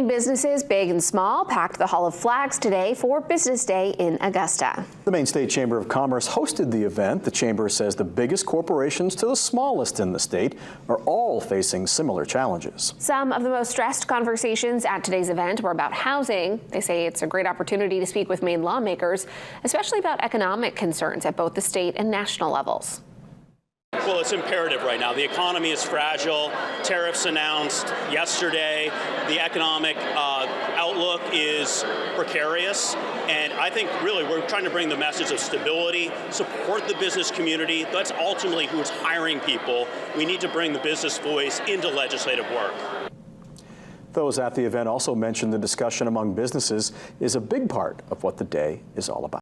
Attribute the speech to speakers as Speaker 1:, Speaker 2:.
Speaker 1: Businesses big and small packed the Hall of Flags today for Business Day in Augusta.
Speaker 2: The Maine State Chamber of Commerce hosted the event. The chamber says the biggest corporations to the smallest in the state are all facing similar challenges.
Speaker 1: Some of the most stressed conversations at today's event were about housing. They say it's a great opportunity to speak with Maine lawmakers, especially about economic concerns at both the state and national levels.
Speaker 3: Well, it's imperative right now. The economy is fragile. Tariffs announced yesterday. The economic outlook is precarious. And I think really we're trying to bring the message of stability, support the business community. That's ultimately who's hiring people. We need to bring the business voice into legislative work.
Speaker 2: Those at the event also mentioned the discussion among businesses is a big part of what the day is all about.